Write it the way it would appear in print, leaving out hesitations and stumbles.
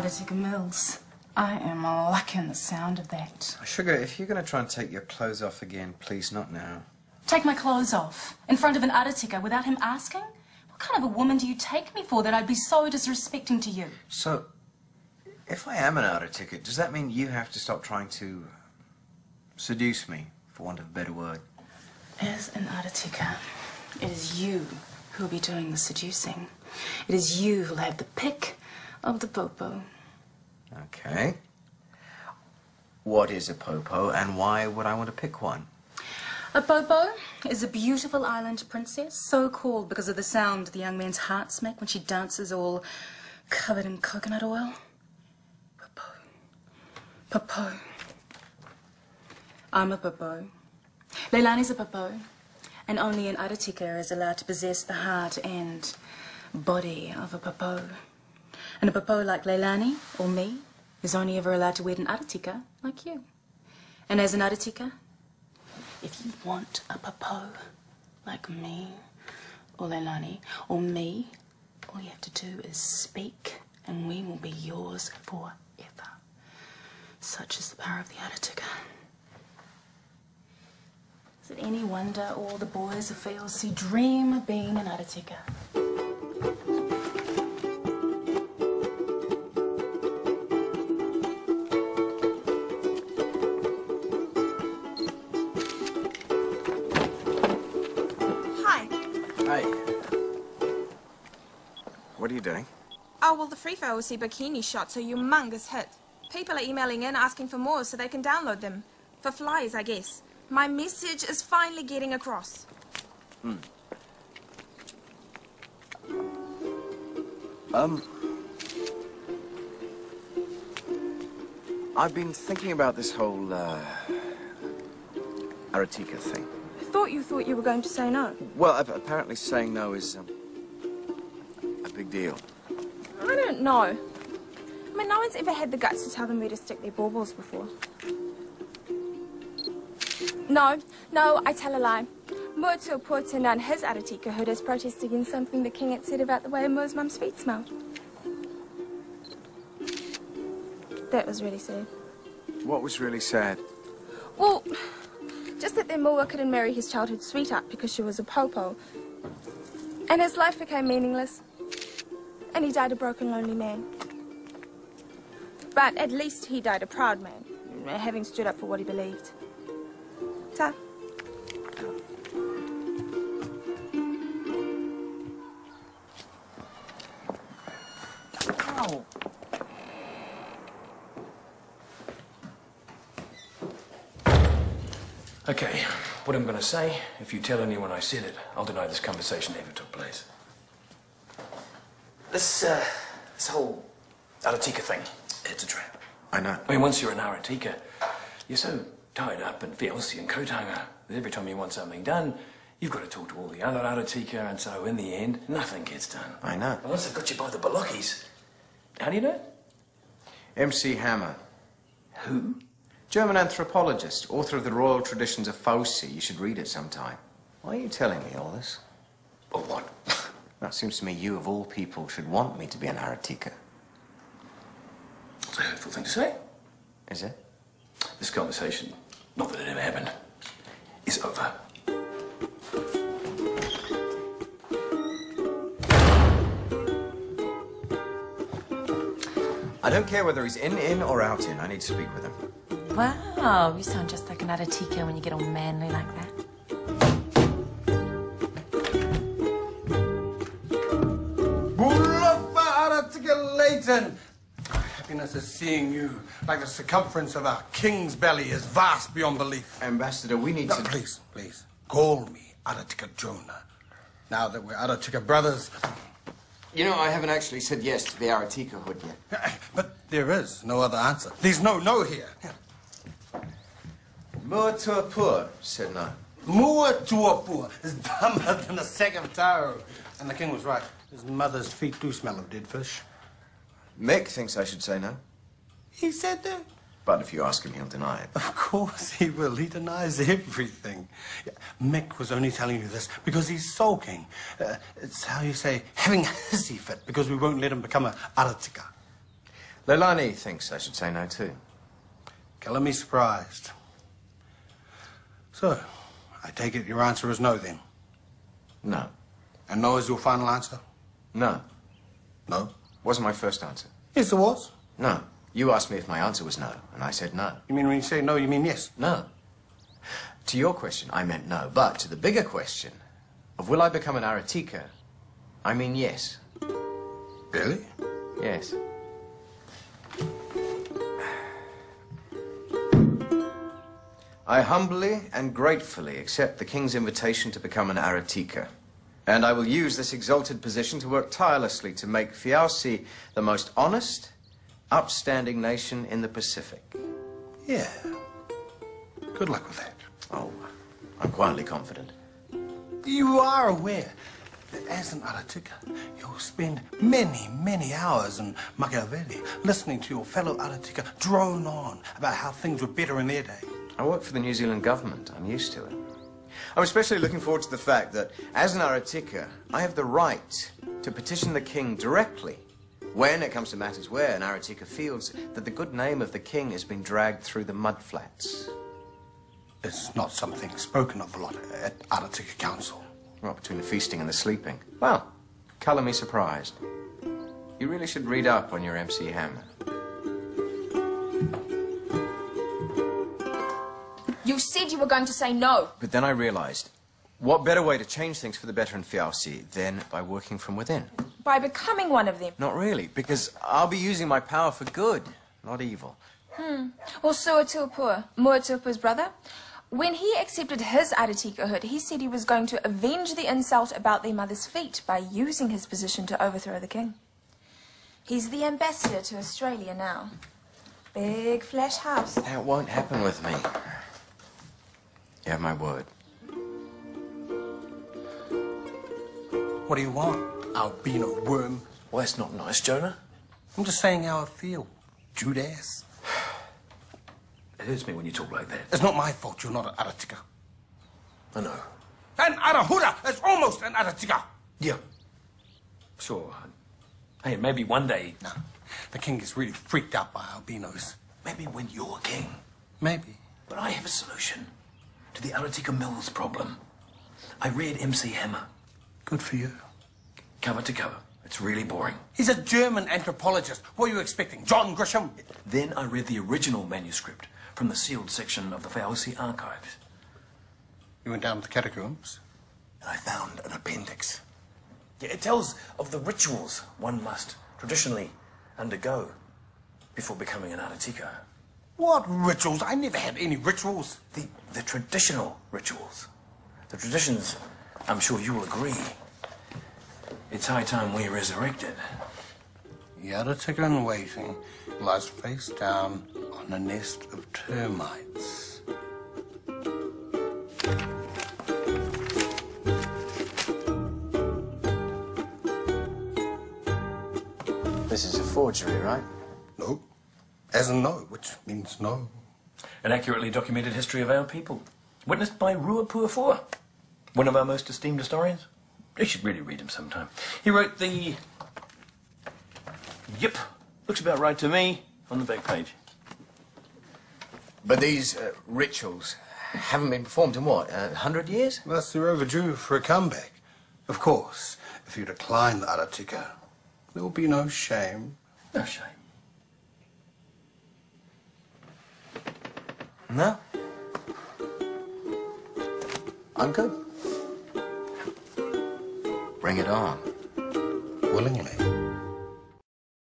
Attica Mills. I am liking the sound of that. Sugar, if you're going to try and take your clothes off again, please, not now. Take my clothes off? In front of an Attica without him asking? What kind of a woman do you take me for that I'd be so disrespecting to you? So, if I am an Attica, does that mean you have to stop trying to seduce me, for want of a better word? As an Attica, it is you who will be doing the seducing. It is you who'll have the pick of the popo. Okay. What is a popo, and why would I want to pick one? A popo is a beautiful island princess, so called because of the sound the young man's hearts make when she dances all covered in coconut oil. Popo. Popo. I'm a popo. Leilani's a popo. And only an Attica is allowed to possess the heart and body of a popo. And a popo like Leilani, or me, is only ever allowed to wed an Attica like you. And as an Attica, if you want a popo like me, or Leilani, or me, all you have to do is speak, and we will be yours forever. Such is the power of the Attica. Is it any wonder all the boys of Failsea dream of being an Attica? What are you doing? Oh, well, the Free Failsea bikini shots are a humongous hit. People are emailing in asking for more so they can download them. For flies, I guess. My message is finally getting across. I've been thinking about this whole, Attica thing. I thought you were going to say no. Well, apparently saying no is, a big deal. I don't know. I mean, no one's ever had the guts to tell them where to stick their baubles before. No, I tell a lie. Muatuapua turned down his Attica hood as protest against something the king had said about the way Moo's mum's feet smelled. That was really sad. What was really sad? Well, just that their Mua couldn't marry his childhood sweetheart because she was a popo. And his life became meaningless. And he died a broken, lonely man. But at least he died a proud man, having stood up for what he believed. Ta. Ow. Okay, what I'm going to say, if you tell anyone I said it, I'll deny this conversation ever took place. This whole Attica thing, it's a trap. I know. I mean, once you're an Attica, you're so tied up in Failsea and Kotanga that every time you want something done, you've got to talk to all the other Attica, and so in the end, nothing gets done. I know. And once they've got you by the bolockies, how do you know? MC Hammer. Who? German anthropologist, author of the Royal Traditions of Failsea. You should read it sometime. Why are you telling me all this? Or what? That seems to me you, of all people, should want me to be an Attica. It's a hurtful thing to say. Is it? This conversation, not that it ever happened, is over. I don't care whether he's in or out in. I need to speak with him. Wow, you sound just like an Attica when you get all manly like that. Happiness is seeing you like the circumference of a king's belly is vast beyond belief. Ambassador, we need to... Please, please, call me Attica Jonah. Now that we're Attica brothers... You know, I haven't actually said yes to the Attica hood yet. But there is no other answer. There's no here. Muatuapua said no. Muatuapua is dumber than a sack of taro. And the king was right. His mother's feet do smell of dead fish. Mick thinks I should say no. He said that. But if you ask him, he'll deny it. Of course he will. He denies everything. Mick was only telling you this because he's sulking. It's how you say, having a hissy fit because we won't let him become a Attica. Leilani thinks I should say no too. Killing me surprised. So, I take it your answer is no then? No. And no is your final answer? No. No? Wasn't my first answer. Yes, it was. No. You asked me if my answer was no, and I said no. You mean when you say no, you mean yes? No. To your question, I meant no. But to the bigger question of will I become an Aratika, I mean yes. Really? Yes. I humbly and gratefully accept the King's invitation to become an Aratika. And I will use this exalted position to work tirelessly to make Fiauci the most honest, upstanding nation in the Pacific. Yeah. Good luck with that. Oh, I'm quietly confident. You are aware that as an Aratika, you'll spend many, many hours in Machiavelli listening to your fellow Aratika drone on about how things were better in their day. I work for the New Zealand government. I'm used to it. I'm especially looking forward to the fact that, as an Aratika, I have the right to petition the King directly when it comes to matters where an Aratika feels that the good name of the King has been dragged through the mudflats. It's not something spoken of a lot at Aratika Council. Well, between the feasting and the sleeping. Well, colour me surprised. You really should read up on your MC Hammer. You said you were going to say no. But then I realised, what better way to change things for the better in Fiauci than by working from within? By becoming one of them. Not really, because I'll be using my power for good, not evil. Well, Suatupua, Muatupu's brother, when he accepted his Aratikahood, he said he was going to avenge the insult about their mother's feet by using his position to overthrow the king. He's the ambassador to Australia now. Big flash house. That won't happen with me. You have my word. What do you want, albino worm? Well, that's not nice, Jonah. I'm just saying how I feel, Judas. It hurts me when you talk like that. It's not my fault you're not an Aratika. I know. An Arahura is almost an Aratika. Yeah. Sure. Hey, maybe one day... No, the king is really freaked out by albinos. Maybe when you're king. Maybe. But I have a solution to the Aratika Mills problem. I read MC Hammer. Good for you. Cover to cover. It's really boring. He's a German anthropologist. What are you expecting, John Grisham? Then I read the original manuscript from the sealed section of the Fiauci archives. You went down to the catacombs? And I found an appendix. Yeah, it tells of the rituals one must traditionally undergo before becoming an Aratika. What rituals? I never had any rituals. The traditional rituals. The traditions, I'm sure you will agree. It's high time we resurrected. The Aratika in waiting lies face down on a nest of termites. This is a forgery, right? No. As in no, which means no. An accurately documented history of our people, witnessed by Ruapua, one of our most esteemed historians. You should really read him sometime. He wrote the... Yep, looks about right to me, on the back page. But these rituals haven't been performed in what, 100 years? Thus, they're overdue for a comeback. Of course, if you decline the Aratika, there will be no shame. No shame. No. I'm good. Bring it on. Willingly.